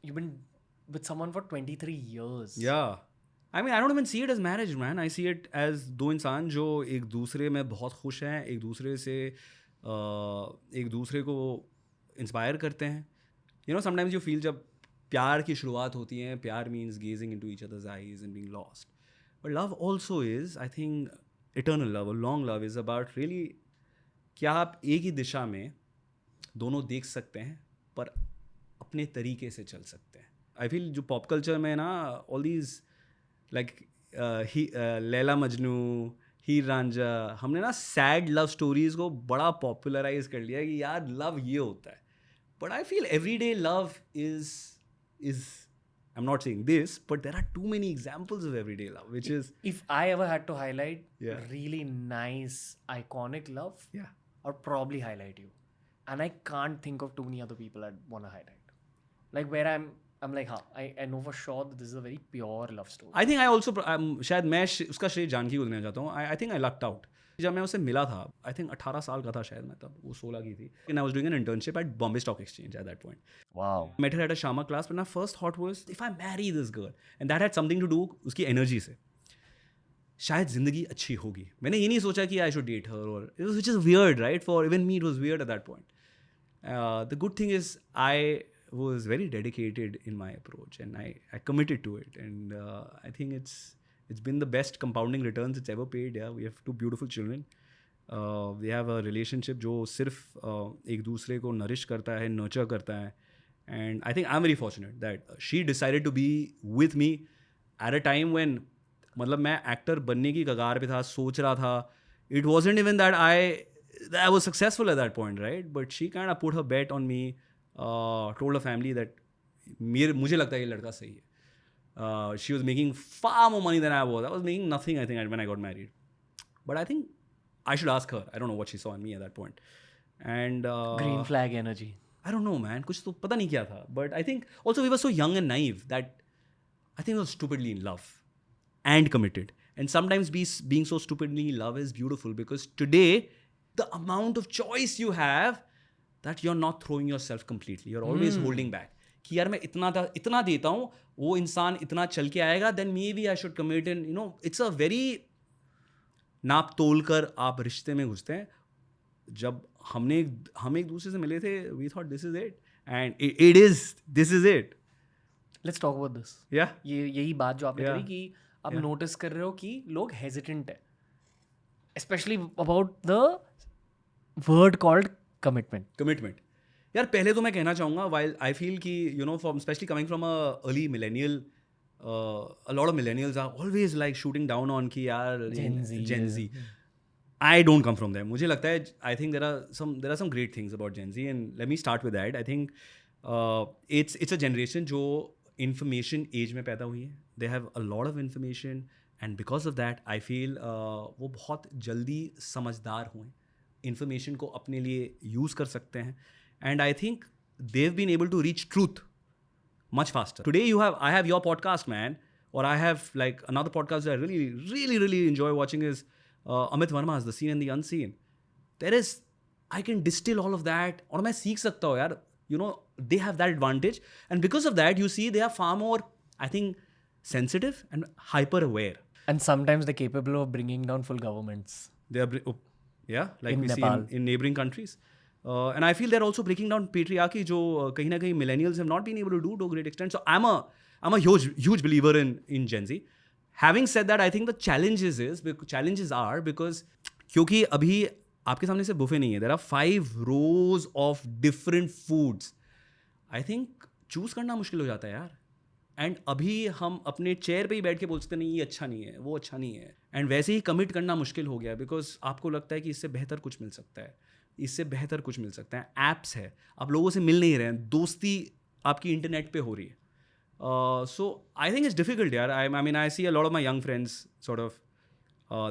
you've been with someone for 23 years. Yeah. I mean, I don't even see it as marriage, man. I see it as दो इंसान जो एक दूसरे में बहुत खुश हैं, एक दूसरे से एक दूसरे को इंस्पायर करते हैं. You know, sometimes you feel जब प्यार की शुरुआत होती है, प्यार means gazing into each other's eyes and being lost. But love also is, I think, eternal love, or long love is about really क्या आप एक ही दिशा में दोनों देख सकते हैं पर अपने तरीके से चल सकते हैं. आई फील जो पॉप कल्चर में ना all these like Laila Majnu, Heer Ranjha, हमने ना सैड लव स्टोरीज को बड़ा पॉपुलराइज कर लिया कि यार लव ये होता है. But I feel every day love is I'm not saying this, but there are too many examples of everyday love, which is If I ever had to highlight Yeah. really nice, iconic love, yeah. I'd probably highlight you. And I can't think of too many other people I'd want to highlight. Like where I'm like, I know for sure that this is a very pure love story. I think I also शायद मैं उसका श्रेय जानकी को देना चाहता हूँ. I think I lucked out. जब मैं उससे मिला था, आई थिंक 18 साल का था शायद मैं तब, वो 16 की थी. And I was doing an internship at Bombay Stock Exchange at that point. Wow. Met her at a Shama class, but my first thought was, if I marry this girl, and that had something to do उसकी energy से, शायद ज़िंदगी अच्छी होगी. मैंने ये नहीं सोचा कि I should date her, or which is weird, right? For even me it was weird at that point. The good thing is I was very dedicated in my approach, and I committed to it, and I think it's been the best compounding returns it's ever paid. Yeah, we have 2 beautiful children. We have a relationship जो सिर्फ एक दूसरे को nourish करता है, nurture करता है. And I think I'm very fortunate that she decided to be with me at a time when मतलब मैं एक्टर बनने की कगार पे था, सोच रहा था. It wasn't even that I was successful at that point, right? But she kind of put her bet on me, told her family that मुझे लगता है ये लड़का सही है. She was making far more money than I was. I was making nothing, I think, when I got married. But I think I should ask her. I don't know what she saw in me at that point. And Green flag energy. I don't know, man. कुछ तो पता नहीं क्या था. But I think also we were so young and naive that I think we were stupidly in love and committed. And sometimes being so stupidly in love is beautiful, because today the amount of choice you have, that you're not throwing yourself completely. You're always holding back. कि यार मैं इतना देता हूँ, वो इंसान इतना चल के आएगा, then maybe I should commit. And you know, it's a very नाप तोल कर आप रिश्ते में घुसते हैं. जब हम एक दूसरे से मिले थे, we thought this is it, and this is it. Let's talk about this. Yeah. यही बात जो आपने Yeah. करी कि आप नोटिस कर रहे हो कि लोग हेजिटेंट है, specially about the word called commitment. यार पहले तो मैं कहना चाहूँगा, while I feel कि you know, from especially coming from a early millennial, a lot of millennials are always like shooting down on कि यार Gen Z. I don't come from them. मुझे लगता है, I think there are some great things about Gen Z, and let me start with that. I think it's a generation जो information age में पैदा हुई है. They have a lot of information, and because of that I feel वो बहुत जल्दी समझदार हुए, information को अपने लिए use कर सकते हैं, and I think they've been able to reach truth much faster. Today I have your podcast, man, or I have like another podcast that I really, really, really enjoy watching is Amit Verma's The Seen and the Unseen. I can distill all of that, और मैं सीख सकता हूँ यार. You know, they have that advantage, and because of that, you see, they are far more, I think, sensitive and hyper aware. And sometimes they're capable of bringing down full governments. They are, like In we Nepal. see in neighboring countries. And I feel they're also breaking down patriarchy, जो कहीं ना कहीं millennials have not been able to do to a great extent. So I'm a huge believer in Gen Z. Having said that, I think the challenges are because क्योंकि अभी आपके सामने से buffet नहीं है. There are 5 rows of different foods. I think choose करना मुश्किल हो जाता है यार. एंड अभी हम अपने चेयर पे ही बैठ के बोल सकते नहीं, ये अच्छा नहीं है, वो अच्छा नहीं है. एंड वैसे ही कमिट करना मुश्किल हो गया, बिकॉज आपको लगता है कि इससे बेहतर कुछ मिल सकता है, इससे बेहतर कुछ मिल सकता है. ऐप्स है, आप लोगों से मिल नहीं रहे हैं, दोस्ती आपकी इंटरनेट पे हो रही है. So I think it's difficult यार. I mean I see a lot of my young friends sort of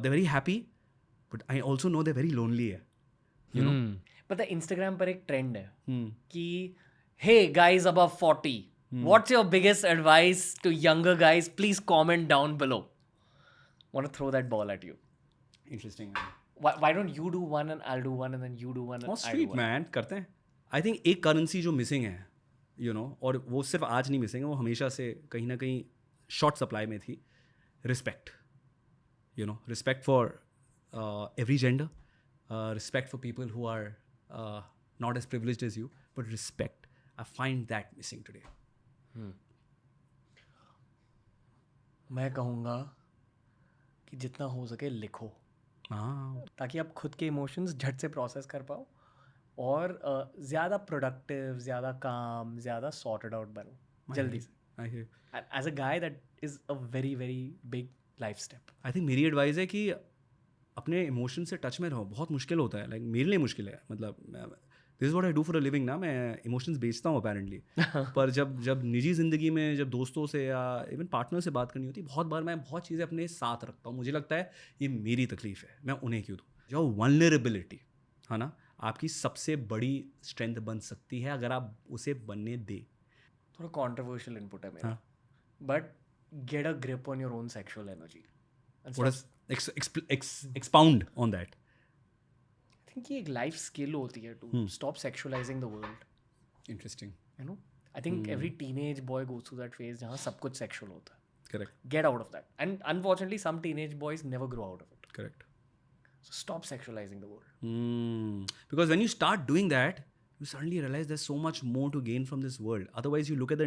they very happy, but I also know they very lonely है, यू नो. पता है इंस्टाग्राम पर एक ट्रेंड है कि hey guys above 40, what's your biggest advice to younger guys? Please comment down below. Want to throw that ball at you. Interesting. Why don't you do one and I'll do one, and then you do one and Oh, I do sweet one. man, करते हैं. I think एक currency जो missing है you no, और वो सिर्फ आज नहीं मिसिंग है, वो हमेशा से कहीं ना कहीं शॉर्ट सप्लाई में थी, respect. You know, respect for every gender, respect for people who are not as privileged as you, but respect. I find that missing today. मैं कहूँगा कि जितना हो सके लिखो, हाँ, ताकि आप खुद के इमोशंस झट से प्रोसेस कर पाओ और ज़्यादा प्रोडक्टिव, ज़्यादा काम, ज़्यादा सॉर्टेड आउट बनो जल्दी से. I hear. As a guy that is a very very big life step. I think मेरी एडवाइस है कि अपने इमोशन से टच में रहो. बहुत मुश्किल होता है, लाइक मेरे लिए मुश्किल है. मतलब this is what I do for a living ना. मैं इमोशंस बेचता हूँ अपेरेंटली. पर जब निजी ज़िंदगी में जब दोस्तों से या इवन पार्टनर से बात करनी होती है, बहुत बार मैं बहुत चीज़ें अपने साथ रखता हूँ. मुझे लगता है ये मेरी तकलीफ़ है, मैं उन्हें क्यों दूँ. जो वल्नरेबिलिटी है ना, आपकी सबसे बड़ी स्ट्रेंथ बन सकती है अगर आप उसे बनने दे. थोड़ा कॉन्ट्रोवर्शियल इनपुट है मेरा, but get a grip on your own sexual energy. Expound on that. I think ये एक लाइफ स्किल होती है to stop sexualising the world. Interesting. You know, I think every teenage boy goes through that phase जहाँ सब कुछ sexual होता है. Correct. Get out of that. And unfortunately, some teenage boys never grow out of it. Correct. So stop sexualizing the world. Because when you start doing that, you suddenly realize there's so much more to gain from this world. Otherwise, you look at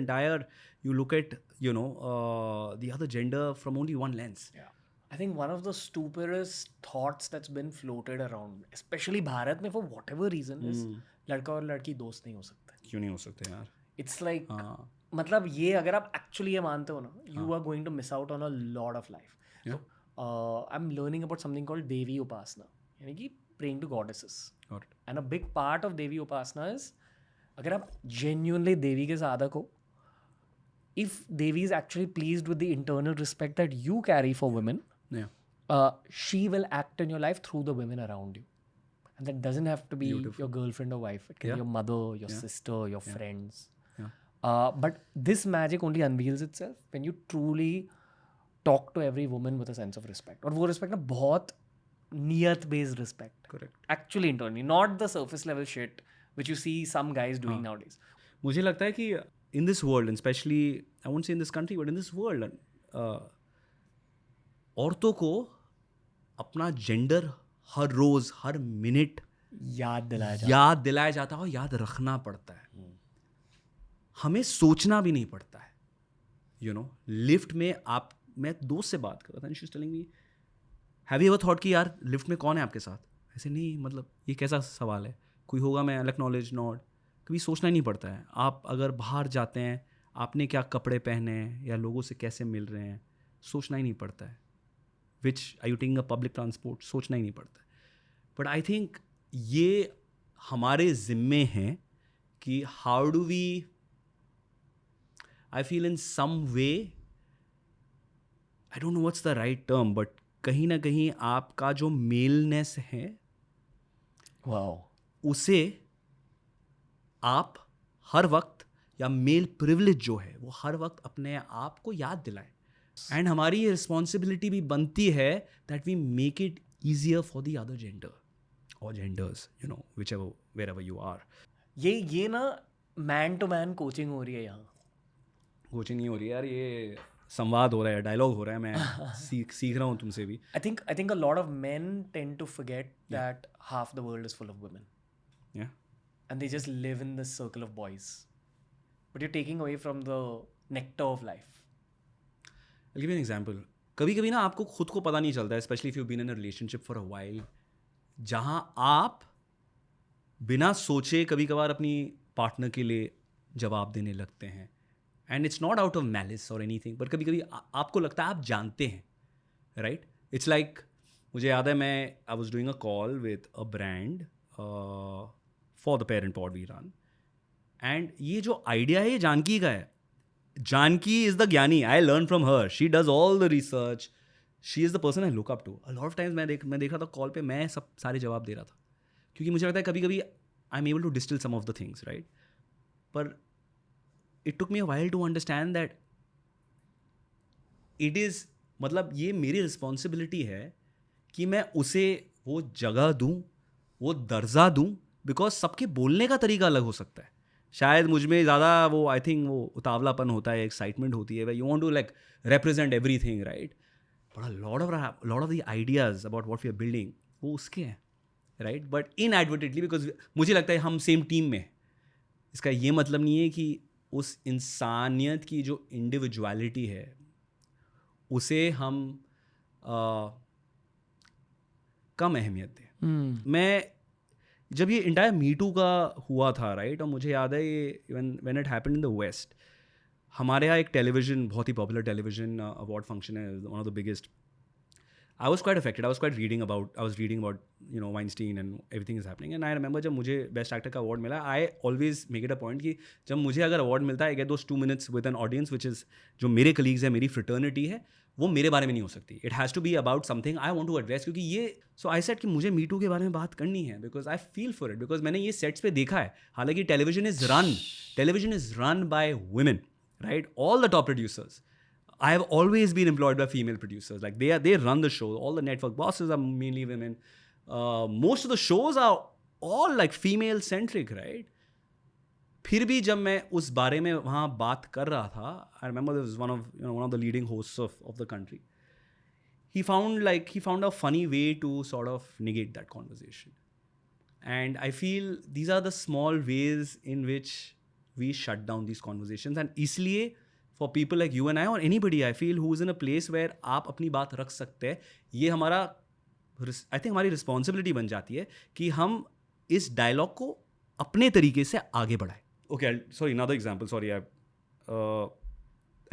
the other gender from only one lens. Yeah. I think one of the stupidest thoughts that's been floated around, especially Bharat में for whatever reason, is लड़का और लड़की दोस्त नहीं हो सकते. क्यों नहीं हो सकते यार? It's like, मतलब ये अगर आप actually ये मानते हो ना, you are going to miss out on a lot of life. Yeah. So, I'm learning about something called Devi Upasana, यानी कि praying to goddesses. Got it. And a big part of Devi Upasana is, अगर आप genuinely देवी के साधक हो, if Devi is actually pleased with the internal respect that you carry for women, she will act in your life through the women around you. And that doesn't have to be your girlfriend or wife. It can be your mother, your sister, your friends. But this magic only unveils itself when you truly talk to every woman with a sense of respect. और वो respect ना बहुत niyat based respect. Correct. Actually internally, not the surface level shit which you see some guys doing nowadays. मुझे लगता है कि in this world, and especially I won't say in this country, but in this world, औरतों को अपना gender हर रोज हर minute याद दिलाया जाता है और याद रखना पड़ता है. हमें सोचना भी नहीं पड़ता है. यू नो, लिफ्ट में मैं दोस्त से बात कर रहा था, she was telling me, have you ever thought कि यार लिफ्ट में कौन है आपके साथ? ऐसे नहीं, मतलब ये कैसा सवाल है? कोई होगा, मैं एक्नॉलेज नॉट. कभी सोचना ही नहीं पड़ता है. आप अगर बाहर जाते हैं, आपने क्या कपड़े पहने हैं या लोगों से कैसे मिल रहे हैं, सोचना ही नहीं पड़ता है. Which are you taking a public transport, सोचना ही नहीं पड़ता है. बट आई थिंक ये हमारे ज़िम्मे हैं कि how do we, I feel in some way, I don't know what's the right term, but कहीं ना कहीं आपका जो मेलनेस है, उसे आप हर वक्त, या मेल प्रिविलेज जो है वो हर वक्त अपने आप को याद दिलाएं. एंड हमारी ये रिस्पॉन्सिबिलिटी भी बनती है that we make it easier for the other gender और genders, you know, whichever wherever you are. ये ना मैन टू मैन कोचिंग हो रही है यहाँ. कोचिंग नहीं हो रही है यार, ये संवाद हो रहा है, डायलॉग हो रहा है. मैं सीख रहा हूँ तुमसे भी. I think a lot of men tend to forget that half the world is full of women. Yeah. And they just live in this circle of boys. But you're taking away from the nectar of life. I'll give you an example. कभी ना आपको खुद को पता नहीं चलता है, especially if you've been in a relationship for a while, जहाँ आप बिना सोचे कभी कभार अपनी पार्टनर के लिए जवाब देने लगते हैं. And it's not out of malice और एनीथिंग, बट कभी आपको लगता है आप जानते हैं, राइट? इट्स लाइक, मुझे याद है, मैं I was doing a call with a brand for the parent pod we run, and ये जो आइडिया है ये जानकी का है. जानकी इज द ज्ञानी. I learn from her. She does all the research. She is the person I look up to. A lot of times मैं देख रहा था कॉल पे, मैं सारे जवाब दे रहा था, क्योंकि मुझे लगता है कभी I am able to distill some of the things, right? पर it took me a while to understand that it is, मतलब ये मेरी रिस्पॉन्सिबिलिटी है कि मैं उसे वो जगह दूँ, वो दर्जा दूँ, बिकॉज सबके बोलने का तरीका अलग हो सकता है. शायद मुझ में ज़्यादा वो आई थिंक वो उतावलापन होता है, एक्साइटमेंट होती है, you want to like represent everything, right? But a lot of the ideas about what we are building वो उसके हैं, right? But inadvertently because मुझे लगता है हम सेम टीम में, इसका ये मतलब नहीं है कि उस इंसानियत की जो इंडिविजुअलिटी है उसे हम कम अहमियत दें. मैं जब ये इंटायर मीटू का हुआ था, राइट, और मुझे याद है ये when it happened in the west, हमारे यहाँ एक टेलीविजन, बहुत ही पॉपुलर टेलीविजन अवार्ड फंक्शन है, one of the biggest. I was quite affected. I was reading about you know Weinstein and everything is happening. And I remember जब मुझे best actor का award मिला, I always make it a point कि जब मुझे अगर award मिलता है, I get those 2 minutes with an audience which is जो मेरे कलीग्स है, मेरी फ्रेटर्निटी है, वो मेरे बारे में नहीं हो सकती. It has to be about something I want to address. क्योंकि ये so I said कि मुझे मीटू के बारे में बात करनी है because I feel for it, because मैंने ये सेट्स पे देखा है. हालांकि television is run by women, right? All the top producers. I have always been employed by female producers. Like they run the show. All the network bosses are mainly women. Most of the shows are all like female centric, right? फिर भी जब मैं उस बारे में वहाँ बात कर रहा था, I remember there was one of the leading hosts of the country. He found a funny way to sort of negate that conversation. And I feel these are the small ways in which we shut down these conversations. And इसलिए for people like you and I or anybody I feel who is in a place where आप अपनी बात रख सकते हैं, ये हमारा I think हमारी रिस्पॉन्सिबिलिटी बन जाती है कि हम इस डायलॉग को अपने तरीके से आगे बढ़ाएं. Okay, sorry, another example. Sorry, I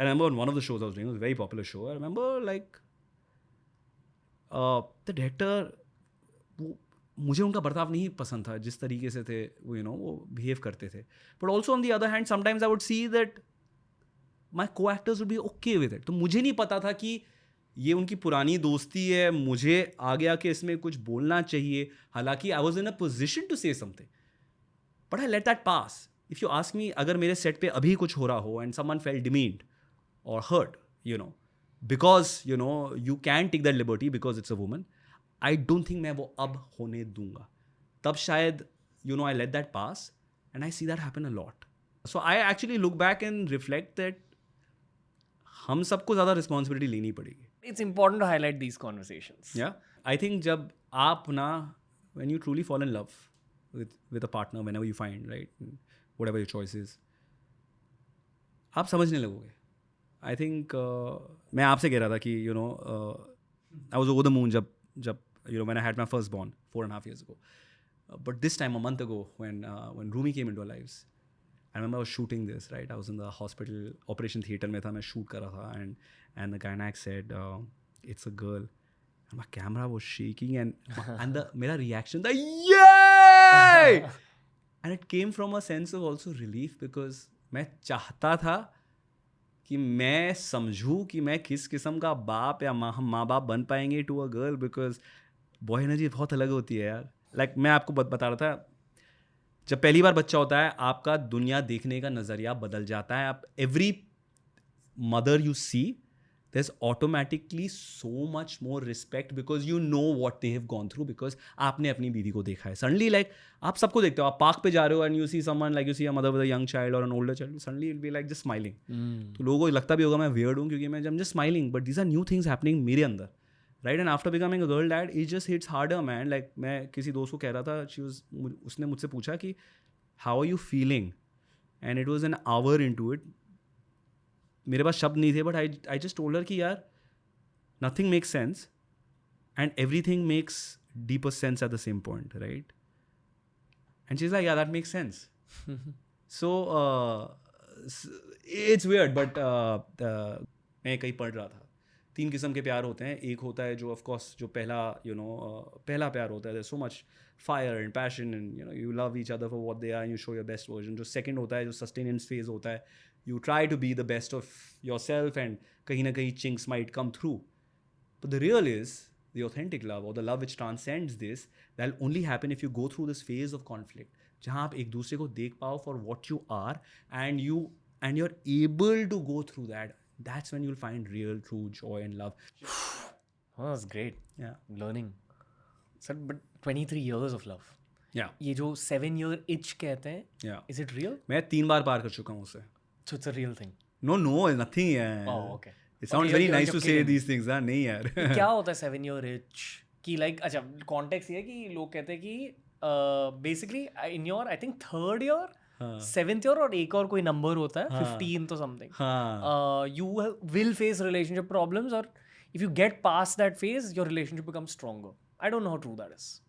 remember on one of the shows I was doing, it was a very popular show. I remember like the director, मुझे उनका बर्ताव नहीं पसंद था, जिस तरीके से थे वो, वो बिहेव करते थे. But also on the other hand, sometimes I would see that my co-actors would be okay with it. तो मुझे नहीं पता था कि ये उनकी पुरानी दोस्ती है, मुझे आगे आके इसमें कुछ बोलना चाहिए. हालांकि I was in a position to say something. But I let that pass. If you ask me, अगर मेरे सेट पे अभी कुछ हो रहा हो and someone felt demeaned or hurt, because, you can take that liberty because it's a woman, I don't think मैं वो अब होने दूंगा. तब शायद, I let that pass and I see that happen a lot. So I actually look back and reflect that हम सबको ज़्यादा रिस्पॉन्सिबिलिटी लेनी पड़ेगी. It's important to highlight these conversations. Yeah, I think जब आप ना, when you truly fall in love with a partner, whenever you find, right, whatever your choice is, आप समझने लगोगे. I think मैं आपसे कह रहा था कि I was over the moon जब when I had my firstborn 4.5 years ago. But this time, a month ago, when Rumi came into our lives, I remember I was shooting this, right? I was in the hospital operation theater में था, मैं shoot कर रहा था, and the gynec said, it's a girl. And my camera was shaking and मेरा reaction था, yay! And it came from a sense of also relief, because मैं चाहता था कि मैं समझूँ कि मैं किस किस्म का बाप या माँ बाप बन पाएंगे to a girl, because boy energy बहुत अलग होती है यार. लाइक मैं आपको बता रहा था, जब पहली बार बच्चा होता है आपका दुनिया देखने का नज़रिया बदल जाता है. आप every mother you see, there's automatically so much more respect because you know what they have gone through, because आपने अपनी बीवी को देखा है. Suddenly like आप सबको देखते हो, आप पार्क पे जा रहे हो and you see someone, like you see a mother with a young child or an older child, suddenly it'll be like just smiling. तो लोगों को लगता भी होगा मैं weird हूँ क्योंकि मैं I'm just smiling, but these are new things happening मेरे अंदर, right? And after becoming a girl dad, it just hits harder, man. Like मैं किसी दोस्त को कह रहा था, उसने मुझसे पूछा कि how are you feeling, and it was an hour into it. मेरे पास शब्द नहीं थे, but I just told her कि यार nothing makes sense and everything makes deeper sense at the same point, right? And she is like, ya that makes sense. So it's weird, but मैं कहीं पढ़ रहा था, 3 किस्म के प्यार होते हैं. एक होता है जो ऑफकोर्स जो पहला पहला प्यार होता है, so much fire and passion and you love each other for what they are, you show your best version. जो सेकंड होता है जो सस्टेनेंस फेज होता है, you try to be the best of yourself and kahin na kahin chinks might come through. But the real is the authentic love, or the love which transcends this, that'll only happen if you go through this phase of conflict, jahan aap ek dusre ko dekh pao for what you are, and you're able to go through that. That's when you'll find real true joy and love. Oh, that's great. Yeah, Learning. So, but 23 years of love. Yeah. ये जो 7-year itch कहते हैं, Yeah. is it real? मैं 3 बार पार कर चुका हूँ उसे. So it's a real thing. No, nothing. Yeah. Oh, okay. It sounds Okay, very you're nice to just say kidding. these things. हाँ नहीं यार. क्या होता है 7-year itch? कि like अच्छा context ये है कि लोग कहते हैं कि basically in your I think 3rd year, 7th year और एक और कोई number होता है 15 तो something. हाँ. You will face relationship problems, or if you get past that phase, your relationship becomes stronger. I don't know how true that is.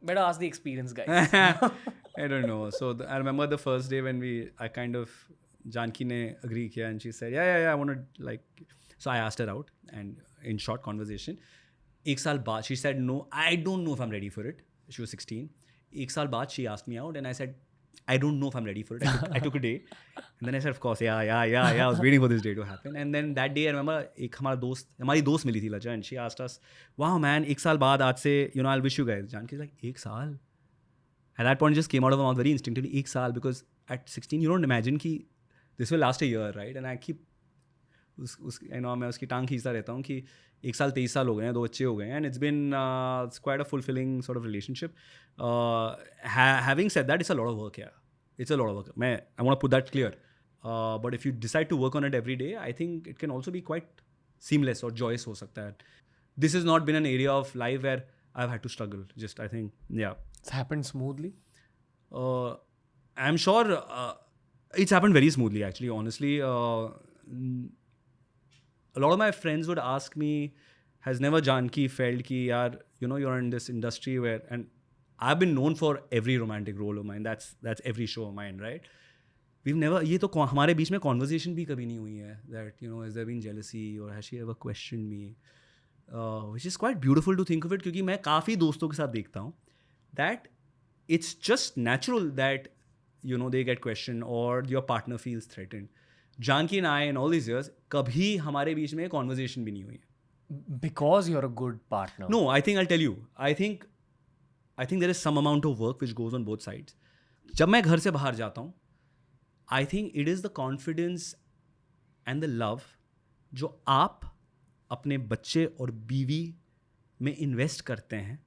Better ask the experienced guys. I don't know. So I remember the first day when I kind of, Janki ne agree kiya and she said, yeah, I want to like, so I asked her out and in short conversation, ek saal baad, she said, no, I don't know if I'm ready for it. She was 16. Ek saal baad, she asked me out and I said, I don't know if I'm ready for it. I took a day. And then I said, of course, yeah. I was waiting for this day to happen. And then that day, I remember, हमारी दोस्त मिली थी Laja, and she asked us, wow, man, एक साल बाद आज से, I'll wish you guys. Janki's like, एक साल? At that point, it just came out of my mouth very instinctively, एक साल, because at 16, you don't imagine कि this will last a year, right? And I keep, मैं उसकी टांग खींचता रहता हूँ कि 1 साल 23 साल हो गए हैं, 2 बच्चे हो गए हैं, and it's been it's quite a fulfilling sort of relationship. Having said that, it's a lot of work, yeah. It's a lot of work. I want to put that clear. But if you decide to work on it every day, I think it can also be quite seamless or joyous हो सकता है. This has not been an area of life where I've had to struggle. Just, I think, yeah. It's happened smoothly? I'm sure it's happened very smoothly, actually, honestly. A lot of my friends would ask me, has never Janki felt ki, yaar, you're in this industry where, and I've been known for every romantic role of mine. That's every show of mine, right? We've never, ये तो हमारे बीच में conversation भी कभी नहीं हुई है, that, has there been jealousy or has she ever questioned me? Which is quite beautiful to think of it, क्योंकि मैं काफ़ी दोस्तों के साथ देखता हूँ that it's just natural that, they get questioned or your partner feels threatened. Janki and I, in all these years, कभी हमारे बीच में conversation भी नहीं हुई है. Because you're a good partner. No, I think I'll tell you. I think there is some amount of work which goes on both sides. जब मैं घर से बाहर जाता हूँ, I think it is the confidence and the love जो आप अपने बच्चे और बीवी में इन्वेस्ट करते हैं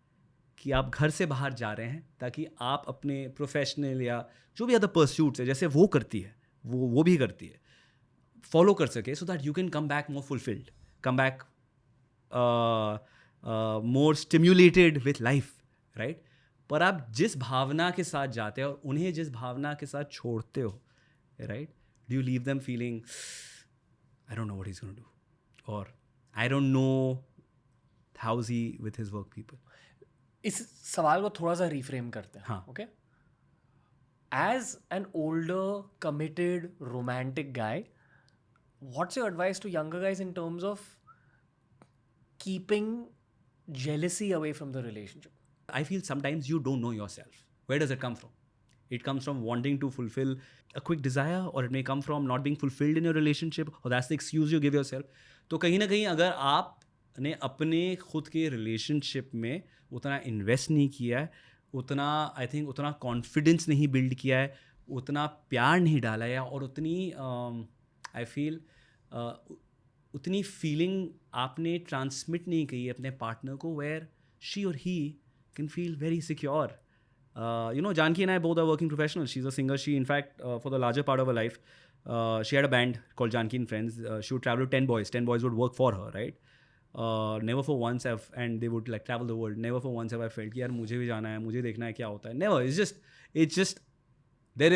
कि आप घर से बाहर जा रहे हैं ताकि आप अपने प्रोफेशनल या जो भी अदर परस्यूट्स है जैसे वो करती है वो भी करती है फॉलो कर सके, so that you can come back more fulfilled, come back more stimulated with life, right? पर आप जिस भावना के साथ जाते हो और उन्हें जिस भावना के साथ छोड़ते हो, right, do you leave them feeling I don't know what he is gonna do और I don't know how is he with his work people. इस सवाल को थोड़ा सा रिफ्रेम करते हैं. हाँ. Okay, as an older committed romantic guy, what's your advice to younger guys in terms of keeping jealousy away from the relationship? I feel sometimes you don't know yourself. Where does it come from? It comes from wanting to fulfill a quick desire, or it may come from not being fulfilled in your relationship, or that's the excuse you give yourself. तो कहीं ना कहीं अगर आपने अपने खुद के relationship में उतना इन्वेस्ट नहीं किया है, उतना आई थिंक उतना कॉन्फिडेंस नहीं बिल्ड किया है, उतना प्यार नहीं डाला है, और उतनी आई फील उतनी फीलिंग आपने ट्रांसमिट नहीं की अपने पार्टनर को, वेयर शी और he can feel very secure. Janki and I both are working professionals. She's a singer. She, in fact, for the larger part of her life, she had a band called Janki and Friends. She would travel with 10 boys. 10 boys would work for her, right? Never for once and they would like travel the world. Never for once have I felt कि यार मुझे भी जाना है, मुझे देखना है क्या होता है. Never. It's just there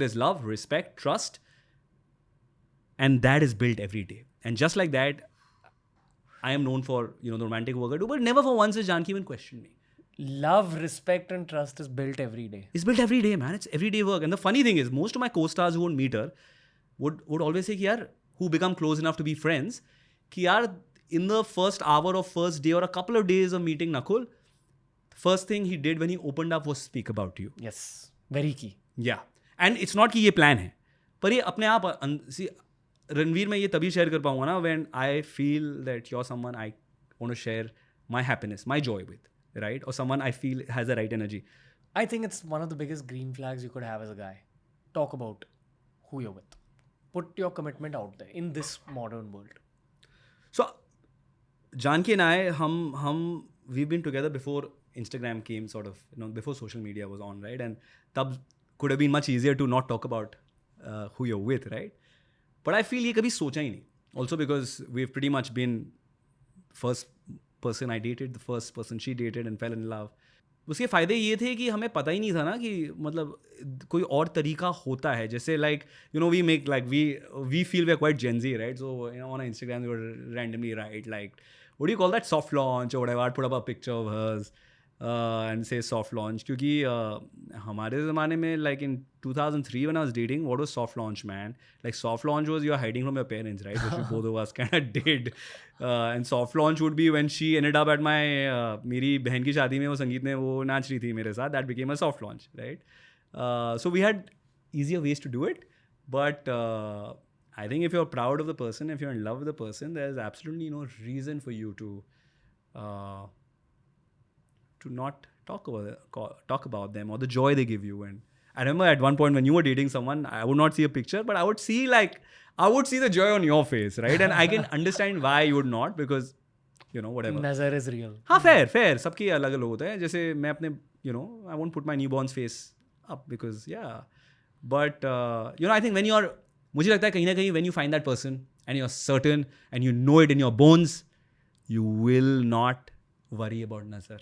is love, respect, trust, and that is built every day. And just like that, I am known for the romantic work I do, but never for once has Janki even questioned me. Love, respect, and trust is built every day. It's built every day, man. It's everyday work. And the funny thing is, most of my co-stars who would meet her would always say, yaar, who become close enough to be friends, कि यार, in the first hour of first day or a couple of days of meeting Nakul, first thing he did when he opened up was speak about you. Yes, very key. Yeah. And it's not कि ये plan है, पर ये अपने आप, see, Ranveer मैं ये तभी share कर पाऊंगा ना when I feel that you're someone I want to share my happiness, my joy with, right? Or someone I feel has the right energy. I think it's one of the biggest green flags you could have as a guy. Talk about who you're with. Put your commitment out there in this modern world. So, Janki and I, we've been together before Instagram came sort of, before social media was on, right? And tab could have been much easier to not talk about who you're with, right? But I feel ये कभी सोचा ही नहीं. Also because we've pretty much been first person I dated, the first person she dated and fell in love. उसके फ़ायदे ये थे कि हमें पता ही नहीं था ना कि मतलब कोई और तरीका होता है. जैसे like, we make like, we feel we're quite Gen Z, right? So, on Instagram, we would randomly write like, what do you call that, soft launch or whatever. I'd put up a picture of hers and say soft launch. क्योंकि हमारे ज़माने में, like in 2003 when I was dating, what was soft launch, man? Like soft launch was you're hiding from your parents, right? Which we both of us kind of did. And soft launch would be when she ended up at my मेरी बहन की शादी में वो संगीत में वो नाच रही थी मेरे साथ. That became a soft launch, right? So we had easier ways to do it, but I think if you're proud of the person, if you're in love with the person, there's absolutely no reason for you to not talk about them or the joy they give you. And I remember at one point when you were dating someone, I would not see a picture, but I would see the joy on your face, right? And I can understand why you would not, because whatever. Nazar is real. हाँ, fair. सबकी अलग अलग होता है. जैसे मैं अपने, I won't put my newborn's face up because, yeah. But, I think मुझे लगता है कहीं ना कहीं when you find that person and you're certain and you know it in your bones, you will not worry about nazar.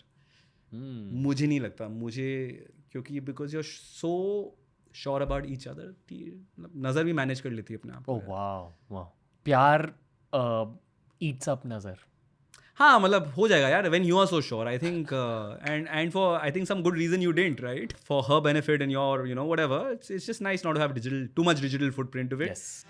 मुझे नहीं लगता. क्योंकि because you're so sure about each other, नजर भी मैनेज कर लेती है अपने आप को. Oh wow. प्यार eats up nazar. हाँ, मतलब हो जाएगा यार when you are so sure. I think and for I think some good reason you didn't, right? For her benefit and your whatever. It's just nice not to have too much digital footprint of it. Yes.